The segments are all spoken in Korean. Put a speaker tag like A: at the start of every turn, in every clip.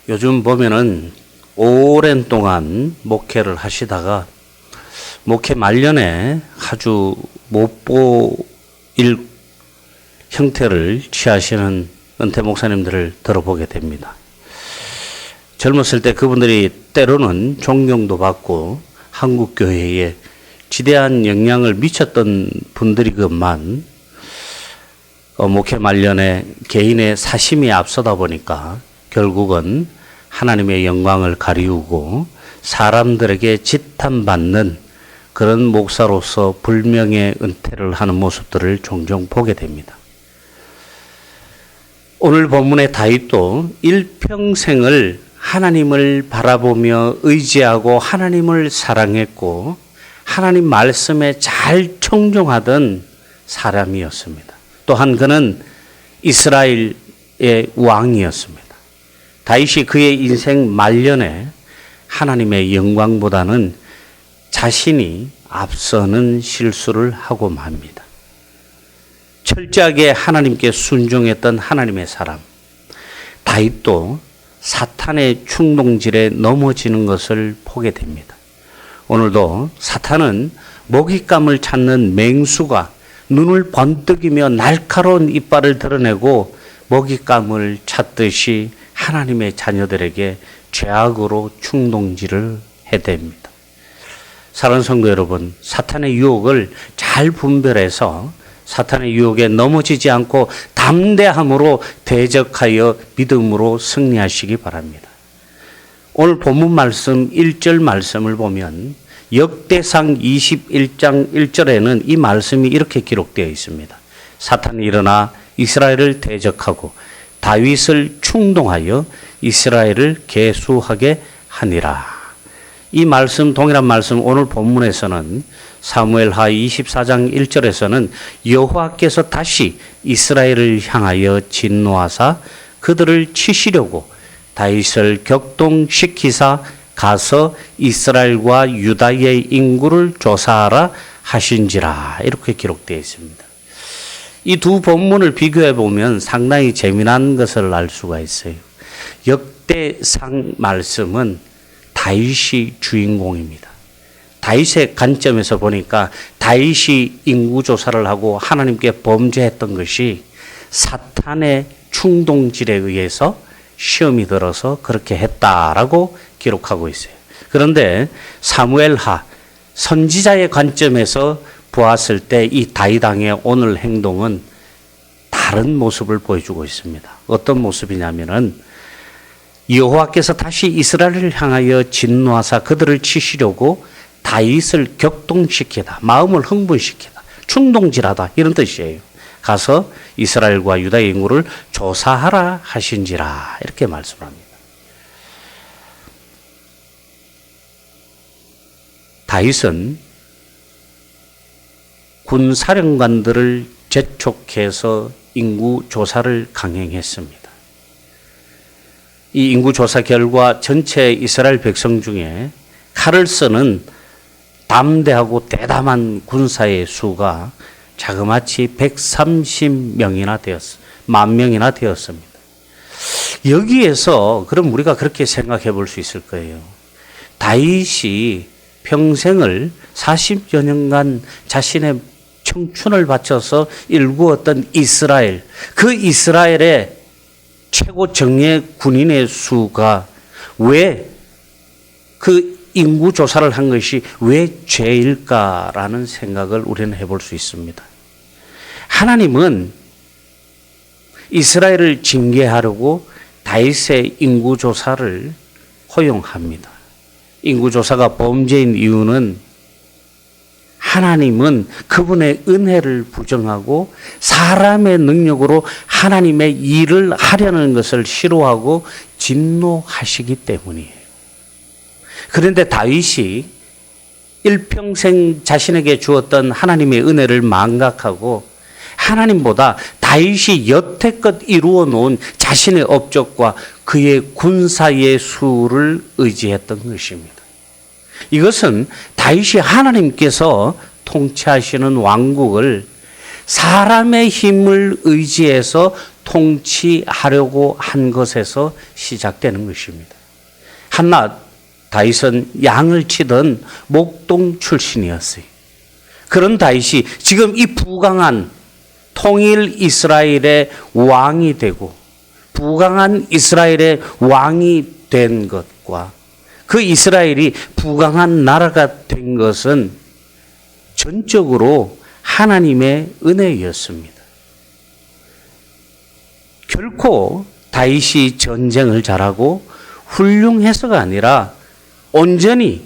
A: 요즘 보면은 오랜 동안 목회를 하시다가 목회 말년에 아주 못 보일 형태를 취하시는 은퇴 목사님들을 들어보게 됩니다. 젊었을 때 그분들이 때로는 존경도 받고 한국교회에 지대한 영향을 미쳤던 분들이건만 목회 말년에 개인의 사심이 앞서다 보니까 결국은 하나님의 영광을 가리우고 사람들에게 지탄받는 그런 목사로서 불명예 은퇴를 하는 모습들을 종종 보게 됩니다. 오늘 본문의 다윗도 일평생을 하나님을 바라보며 의지하고 하나님을 사랑했고 하나님 말씀에 잘 청종하던 사람이었습니다. 또한 그는 이스라엘의 왕이었습니다. 다윗이 그의 인생 말년에 하나님의 영광보다는 자신이 앞서는 실수를 하고 맙니다. 철저하게 하나님께 순종했던 하나님의 사람 다윗도 사탄의 충동질에 넘어지는 것을 보게 됩니다. 오늘도 사탄은 먹잇감을 찾는 맹수가 눈을 번뜩이며 날카로운 이빨을 드러내고 먹잇감을 찾듯이 하나님의 자녀들에게 죄악으로 충동질을 해댑니다. 사랑하는 성도 여러분, 사탄의 유혹을 잘 분별해서 사탄의 유혹에 넘어지지 않고 담대함으로 대적하여 믿음으로 승리하시기 바랍니다. 오늘 본문 말씀 1절 말씀을 보면 역대상 21장 1절에는 이 말씀이 이렇게 기록되어 있습니다. 사탄이 일어나 이스라엘을 대적하고 다윗을 충동하여 이스라엘을 계수하게 하니라. 이 말씀, 동일한 말씀 오늘 본문에서는 사무엘하 24장 1절에서는 여호와께서 다시 이스라엘을 향하여 진노하사 그들을 치시려고 다윗을 격동시키사 가서 이스라엘과 유다의 인구를 조사하라 하신지라. 이렇게 기록되어 있습니다. 이 두 본문을 비교해 보면 상당히 재미난 것을 알 수가 있어요. 역대상 말씀은 다윗이 주인공입니다. 다윗의 관점에서 보니까 다윗이 인구조사를 하고 하나님께 범죄했던 것이 사탄의 충동질에 의해서 시험이 들어서 그렇게 했다라고 기록하고 있어요. 그런데 사무엘하 선지자의 관점에서 보았을 때 이 다윗 왕의 오늘 행동은 다른 모습을 보여주고 있습니다. 어떤 모습이냐면은 여호와께서 다시 이스라엘을 향하여 진노하사 그들을 치시려고 다윗을 격동시키다, 마음을 흥분시키다, 충동질하다 이런 뜻이에요. 가서 이스라엘과 유다의 인구를 조사하라 하신지라 이렇게 말씀합니다. 다윗은 군사령관들을 재촉해서 인구 조사를 강행했습니다. 이 인구 조사 결과 전체 이스라엘 백성 중에 칼을 쓰는 담대하고 대담한 군사의 수가 자그마치 130명이나 만 명이나 되었습니다. 여기에서 그럼 우리가 그렇게 생각해 볼 수 있을 거예요. 다윗이 평생을 40여 년간 자신의 청춘을 바쳐서 일구었던 이스라엘, 그 이스라엘의 최고 정예 군인의 수가 왜 그 인구 조사를 한 것이 왜 죄일까라는 생각을 우리는 해볼 수 있습니다. 하나님은 이스라엘을 징계하려고 다윗의 인구 조사를 허용합니다. 인구 조사가 범죄인 이유는 하나님은 그분의 은혜를 부정하고 사람의 능력으로 하나님의 일을 하려는 것을 싫어하고 진노하시기 때문이에요. 그런데 다윗이 일평생 자신에게 주었던 하나님의 은혜를 망각하고 하나님보다 다윗이 여태껏 이루어 놓은 자신의 업적과 그의 군사의 수를 의지했던 것입니다. 이것은 다윗이 하나님께서 통치하시는 왕국을 사람의 힘을 의지해서 통치하려고 한 것에서 시작되는 것입니다. 한낱 다윗은 양을 치던 목동 출신이었어요. 그런 다윗이 지금 이 부강한 통일 이스라엘의 왕이 되고 부강한 이스라엘의 왕이 된 것과 그 이스라엘이 부강한 나라가 된 것은 전적으로 하나님의 은혜였습니다. 결코 다윗이 전쟁을 잘하고 훌륭해서가 아니라 온전히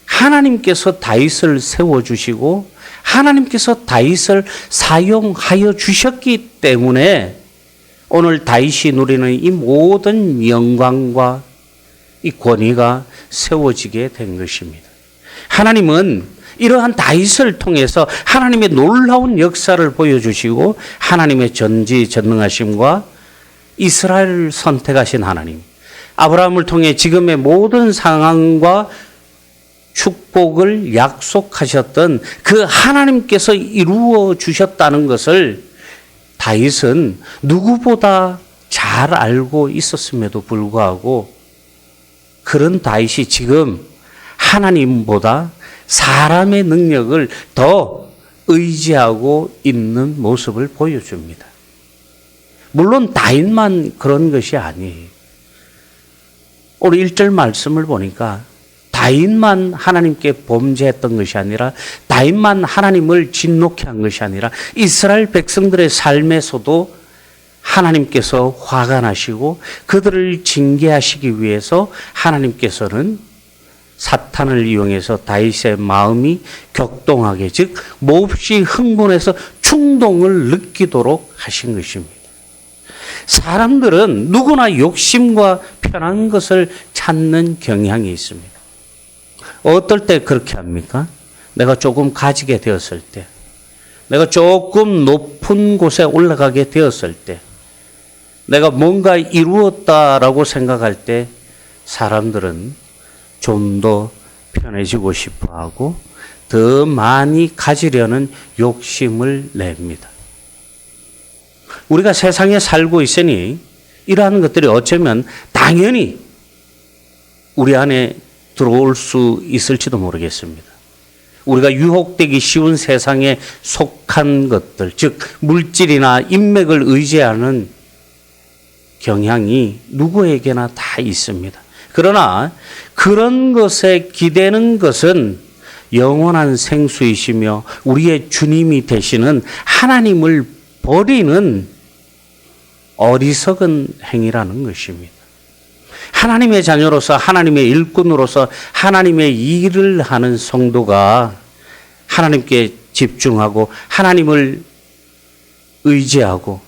A: 하나님께서 다윗을 세워주시고 하나님께서 다윗을 사용하여 주셨기 때문에 오늘 다윗이 누리는 이 모든 영광과 이 권위가 세워지게 된 것입니다. 하나님은 이러한 다윗을 통해서 하나님의 놀라운 역사를 보여주시고 하나님의 전지전능하심과 이스라엘을 선택하신 하나님, 아브라함을 통해 지금의 모든 상황과 축복을 약속하셨던 그 하나님께서 이루어 주셨다는 것을 다윗은 누구보다 잘 알고 있었음에도 불구하고 그런 다윗이 지금 하나님보다 사람의 능력을 더 의지하고 있는 모습을 보여줍니다. 물론 다윗만 그런 것이 아니에요. 오늘 1절 말씀을 보니까 다윗만 하나님께 범죄했던 것이 아니라 다윗만 하나님을 진노케 한 것이 아니라 이스라엘 백성들의 삶에서도 하나님께서 화가 나시고 그들을 징계하시기 위해서 하나님께서는 사탄을 이용해서 다윗의 마음이 격동하게, 즉 몹시 흥분해서 충동을 느끼도록 하신 것입니다. 사람들은 누구나 욕심과 편한 것을 찾는 경향이 있습니다. 어떨 때 그렇게 합니까? 내가 조금 가지게 되었을 때, 내가 조금 높은 곳에 올라가게 되었을 때, 내가 뭔가 이루었다라고 생각할 때 사람들은 좀 더 편해지고 싶어 하고 더 많이 가지려는 욕심을 냅니다. 우리가 세상에 살고 있으니 이러한 것들이 어쩌면 당연히 우리 안에 들어올 수 있을지도 모르겠습니다. 우리가 유혹되기 쉬운 세상에 속한 것들, 즉 물질이나 인맥을 의지하는 경향이 누구에게나 다 있습니다. 그러나 그런 것에 기대는 것은 영원한 생수이시며 우리의 주님이 되시는 하나님을 버리는 어리석은 행위라는 것입니다. 하나님의 자녀로서 하나님의 일꾼으로서 하나님의 일을 하는 성도가 하나님께 집중하고 하나님을 의지하고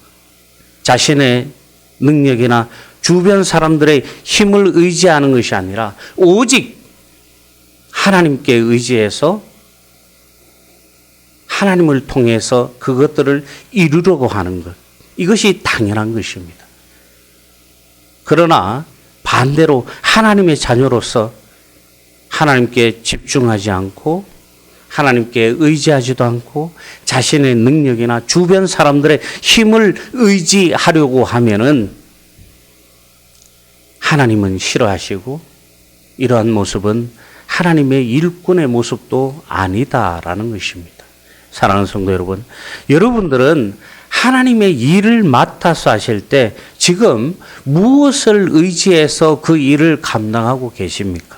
A: 자신의 능력이나 주변 사람들의 힘을 의지하는 것이 아니라 오직 하나님께 의지해서 하나님을 통해서 그것들을 이루려고 하는 것, 이것이 당연한 것입니다. 그러나 반대로 하나님의 자녀로서 하나님께 집중하지 않고 하나님께 의지하지도 않고 자신의 능력이나 주변 사람들의 힘을 의지하려고 하면은 하나님은 싫어하시고 이러한 모습은 하나님의 일꾼의 모습도 아니다라는 것입니다. 사랑하는 성도 여러분, 여러분들은 하나님의 일을 맡아서 하실 때 지금 무엇을 의지해서 그 일을 감당하고 계십니까?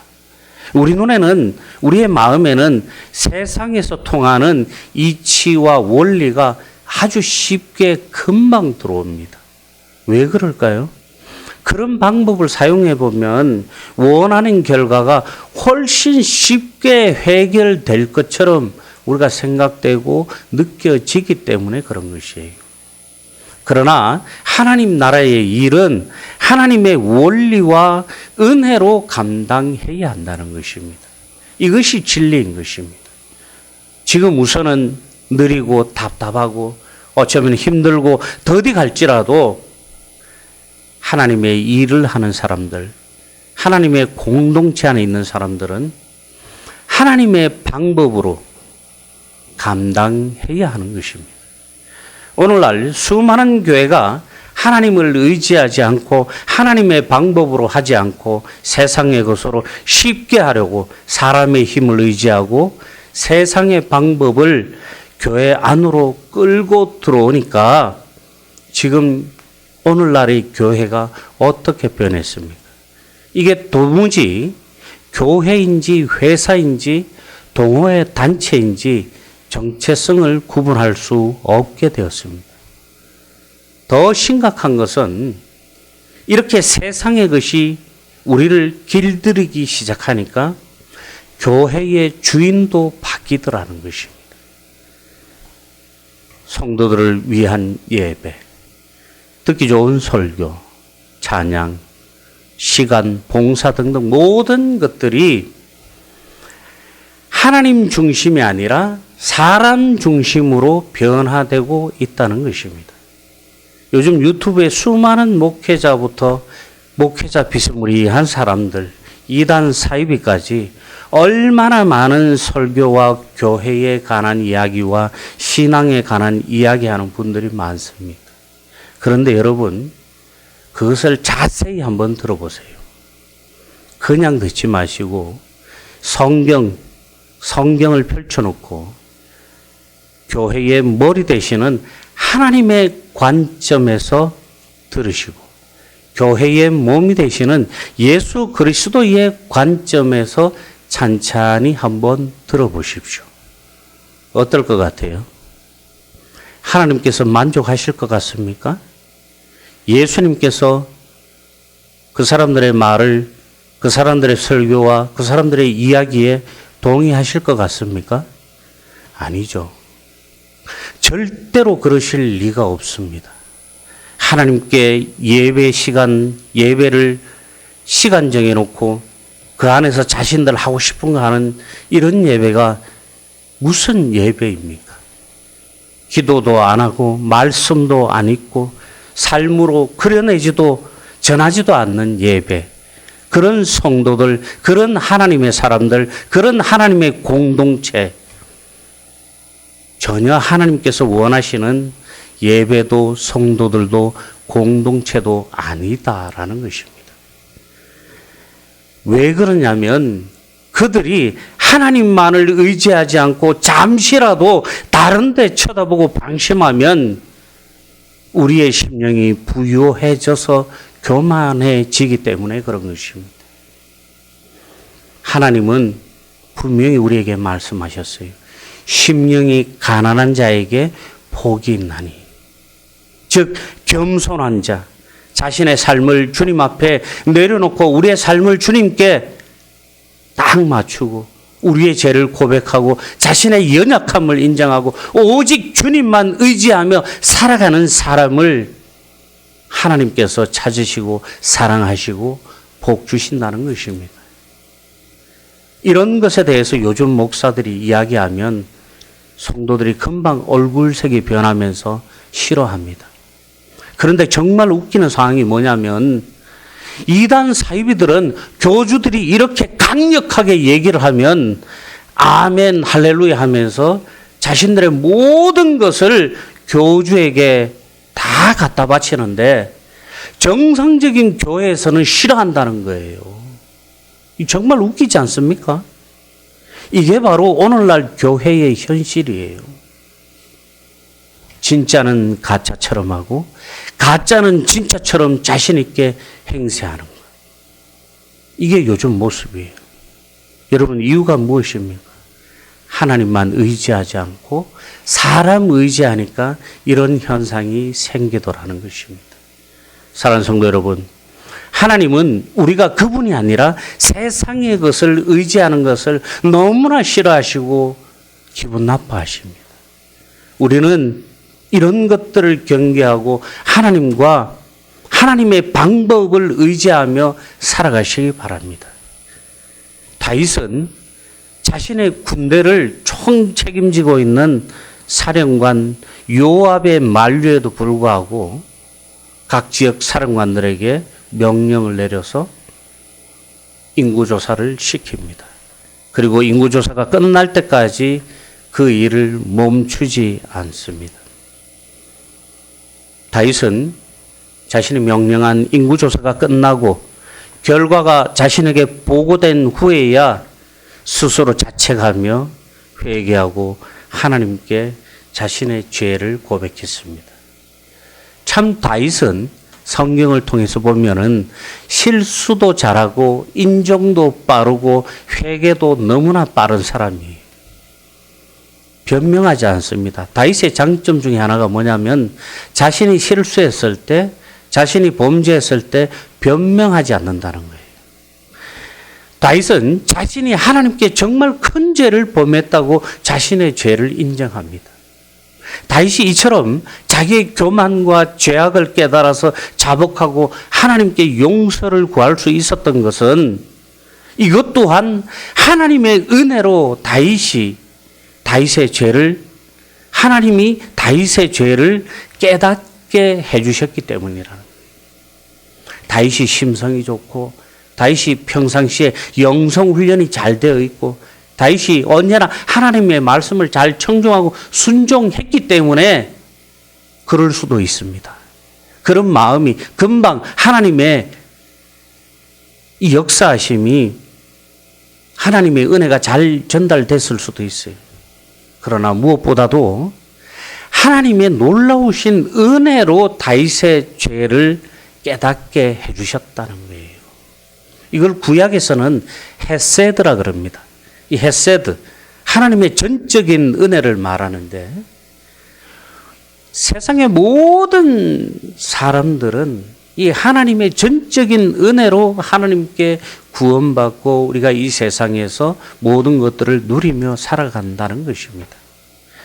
A: 우리 눈에는, 우리의 마음에는 세상에서 통하는 이치와 원리가 아주 쉽게 금방 들어옵니다. 왜 그럴까요? 그런 방법을 사용해 보면 원하는 결과가 훨씬 쉽게 해결될 것처럼 우리가 생각되고 느껴지기 때문에 그런 것이에요. 그러나 하나님 나라의 일은 하나님의 원리와 은혜로 감당해야 한다는 것입니다. 이것이 진리인 것입니다. 지금 우선은 느리고 답답하고 어쩌면 힘들고 더디 갈지라도 하나님의 일을 하는 사람들, 하나님의 공동체 안에 있는 사람들은 하나님의 방법으로 감당해야 하는 것입니다. 오늘날 수많은 교회가 하나님을 의지하지 않고 하나님의 방법으로 하지 않고 세상의 것으로 쉽게 하려고 사람의 힘을 의지하고 세상의 방법을 교회 안으로 끌고 들어오니까 지금 오늘날의 교회가 어떻게 변했습니까? 이게 도무지 교회인지 회사인지 동호회 단체인지 정체성을 구분할 수 없게 되었습니다. 더 심각한 것은 이렇게 세상의 것이 우리를 길들이기 시작하니까 교회의 주인도 바뀌더라는 것입니다. 성도들을 위한 예배, 듣기 좋은 설교, 찬양, 시간, 봉사 등등 모든 것들이 하나님 중심이 아니라 사람 중심으로 변화되고 있다는 것입니다. 요즘 유튜브에 수많은 목회자부터 목회자 비스무리한 사람들, 이단 사이비까지 얼마나 많은 설교와 교회에 관한 이야기와 신앙에 관한 이야기하는 분들이 많습니다. 그런데 여러분, 그것을 자세히 한번 들어보세요. 그냥 듣지 마시고 성경을 펼쳐놓고 교회의 머리 되시는 하나님의 관점에서 들으시고 교회의 몸이 되시는 예수 그리스도의 관점에서 찬찬히 한번 들어보십시오. 어떨 것 같아요? 하나님께서 만족하실 것 같습니까? 예수님께서 그 사람들의 말을, 그 사람들의 설교와 그 사람들의 이야기에 동의하실 것 같습니까? 아니죠. 절대로 그러실 리가 없습니다. 하나님께 예배를 시간 정해놓고 그 안에서 자신들 하고 싶은 거 하는 이런 예배가 무슨 예배입니까? 기도도 안 하고 말씀도 안 읽고 삶으로 그려내지도 전하지도 않는 예배. 그런 성도들, 그런 하나님의 사람들, 그런 하나님의 공동체. 전혀 하나님께서 원하시는 예배도 성도들도 공동체도 아니다라는 것입니다. 왜 그러냐면 그들이 하나님만을 의지하지 않고 잠시라도 다른 데 쳐다보고 방심하면 우리의 심령이 부유해져서 교만해지기 때문에 그런 것입니다. 하나님은 분명히 우리에게 말씀하셨어요. 심령이 가난한 자에게 복이 있나니. 즉 겸손한 자, 자신의 삶을 주님 앞에 내려놓고 우리의 삶을 주님께 딱 맞추고 우리의 죄를 고백하고 자신의 연약함을 인정하고 오직 주님만 의지하며 살아가는 사람을 하나님께서 찾으시고 사랑하시고 복 주신다는 것입니다. 이런 것에 대해서 요즘 목사들이 이야기하면 성도들이 금방 얼굴색이 변하면서 싫어합니다. 그런데 정말 웃기는 상황이 뭐냐면 이단 사이비들은 교주들이 이렇게 강력하게 얘기를 하면 아멘 할렐루야 하면서 자신들의 모든 것을 교주에게 다 갖다 바치는데 정상적인 교회에서는 싫어한다는 거예요. 정말 웃기지 않습니까? 이게 바로 오늘날 교회의 현실이에요. 진짜는 가짜처럼 하고 가짜는 진짜처럼 자신 있게 행세하는 것. 이게 요즘 모습이에요. 여러분 이유가 무엇입니까? 하나님만 의지하지 않고 사람 의지하니까 이런 현상이 생기더라는 것입니다. 사랑하는 성도 여러분, 하나님은 우리가 그분이 아니라 세상의 것을 의지하는 것을 너무나 싫어하시고 기분 나빠하십니다. 우리는 이런 것들을 경계하고 하나님과 하나님의 방법을 의지하며 살아가시기 바랍니다. 다윗은 자신의 군대를 총책임지고 있는 사령관 요압의 만류에도 불구하고 각 지역 사령관들에게 명령을 내려서 인구조사를 시킵니다. 그리고 인구조사가 끝날 때까지 그 일을 멈추지 않습니다. 다윗은 자신이 명령한 인구조사가 끝나고 결과가 자신에게 보고된 후에야 스스로 자책하며 회개하고 하나님께 자신의 죄를 고백했습니다. 참 다윗은 성경을 통해서 보면은 실수도 잘하고 인정도 빠르고 회개도 너무나 빠른 사람이에요. 변명하지 않습니다. 다윗의 장점 중에 하나가 뭐냐면 자신이 실수했을 때, 자신이 범죄했을 때 변명하지 않는다는 거예요. 다윗은 자신이 하나님께 정말 큰 죄를 범했다고 자신의 죄를 인정합니다. 다윗이 이처럼 자기의 교만과 죄악을 깨달아서 자복하고 하나님께 용서를 구할 수 있었던 것은 이것 또한 하나님의 은혜로 하나님이 다윗의 죄를 깨닫게 해주셨기 때문이라는 거예요. 다윗이 심성이 좋고 다윗이 평상시에 영성 훈련이 잘 되어 있고 다윗이 언제나 하나님의 말씀을 잘 청종하고 순종했기 때문에 그럴 수도 있습니다. 그런 마음이 금방 하나님의 이 역사하심이 하나님의 은혜가 잘 전달됐을 수도 있어요. 그러나 무엇보다도 하나님의 놀라우신 은혜로 다윗의 죄를 깨닫게 해주셨다는 거예요. 이걸 구약에서는 헤세드라 그럽니다. 이 헤세드, 하나님의 전적인 은혜를 말하는데 세상의 모든 사람들은 이 하나님의 전적인 은혜로 하나님께 구원받고 우리가 이 세상에서 모든 것들을 누리며 살아간다는 것입니다.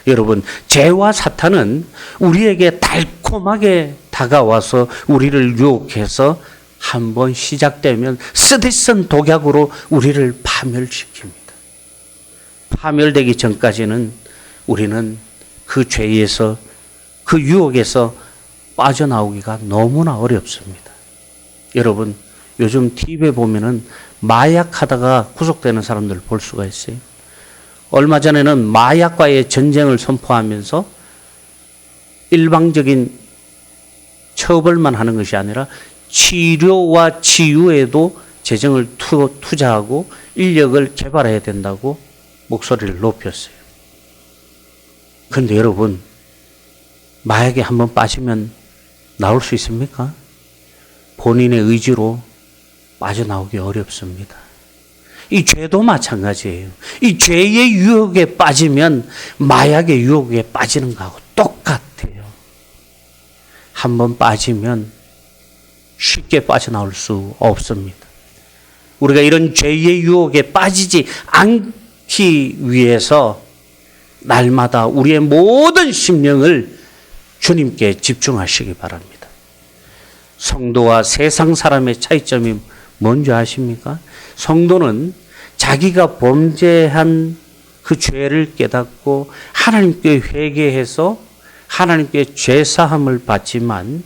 A: 여러분, 죄와 사탄은 우리에게 달콤하게 다가와서 우리를 유혹해서 한번 시작되면 쓰디쓴 독약으로 우리를 파멸시킵니다. 파멸되기 전까지는 우리는 그 죄에서 그 유혹에서 빠져나오기가 너무나 어렵습니다. 여러분, 요즘 TV에 보면은 마약하다가 구속되는 사람들 볼 수가 있어요. 얼마 전에는 마약과의 전쟁을 선포하면서 일방적인 처벌만 하는 것이 아니라 치료와 치유에도 재정을 투자하고 인력을 개발해야 된다고 목소리를 높였어요. 그런데 여러분, 마약에 한번 빠지면 나올 수 있습니까? 본인의 의지로 빠져나오기 어렵습니다. 이 죄도 마찬가지예요. 이 죄의 유혹에 빠지면 마약의 유혹에 빠지는 거하고 똑같아요. 한번 빠지면 쉽게 빠져나올 수 없습니다. 우리가 이런 죄의 유혹에 빠지지 않기 위해서 날마다 우리의 모든 심령을 주님께 집중하시기 바랍니다. 성도와 세상 사람의 차이점이 뭔지 아십니까? 성도는 자기가 범죄한 그 죄를 깨닫고 하나님께 회개해서 하나님께 죄사함을 받지만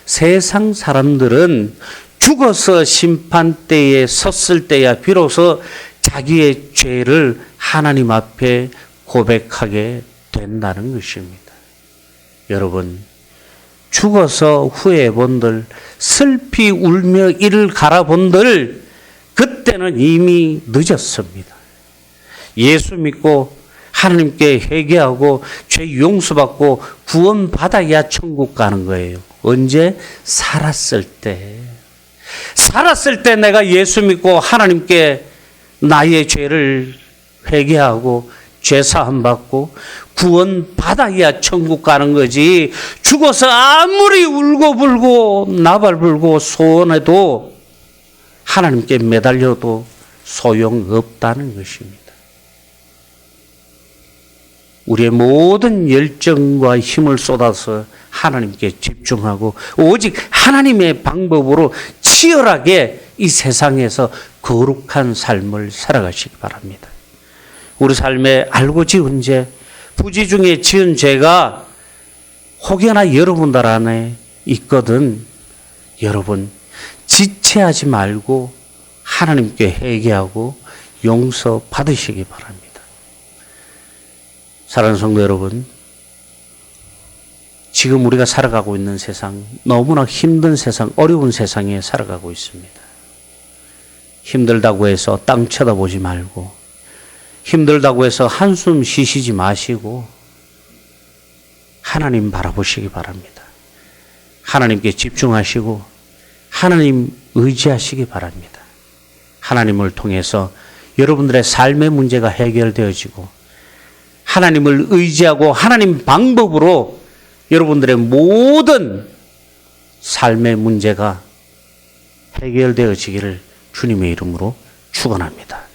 A: 세상 사람들은 죽어서 심판대에 섰을 때야 비로소 자기의 죄를 하나님 앞에 고백하게 된다는 것입니다. 여러분, 죽어서 후회해본들, 슬피 울며 이를 갈아본들, 그때는 이미 늦었습니다. 예수 믿고 하나님께 회개하고 죄 용서받고 구원받아야 천국 가는 거예요. 언제? 살았을 때. 살았을 때 내가 예수 믿고 하나님께 나의 죄를 회개하고 죄사함 받고 구원받아야 천국 가는 거지. 죽어서 아무리 울고 불고 나발 불고 소원해도 하나님께 매달려도 소용없다는 것입니다. 우리의 모든 열정과 힘을 쏟아서 하나님께 집중하고 오직 하나님의 방법으로 치열하게 이 세상에서 거룩한 삶을 살아가시기 바랍니다. 우리 삶에 알고 지은 죄, 부지 중에 지은 죄가 혹여나 여러분들 안에 있거든 여러분 지체하지 말고 하나님께 회개하고 용서 받으시기 바랍니다. 사랑하는 성도 여러분, 지금 우리가 살아가고 있는 세상, 너무나 힘든 세상, 어려운 세상에 살아가고 있습니다. 힘들다고 해서 땅 쳐다보지 말고, 힘들다고 해서 한숨 쉬시지 마시고 하나님 바라보시기 바랍니다. 하나님께 집중하시고 하나님 의지하시기 바랍니다. 하나님을 통해서 여러분들의 삶의 문제가 해결되어지고 하나님을 의지하고 하나님 방법으로 여러분들의 모든 삶의 문제가 해결되어지기를 주님의 이름으로 축원합니다.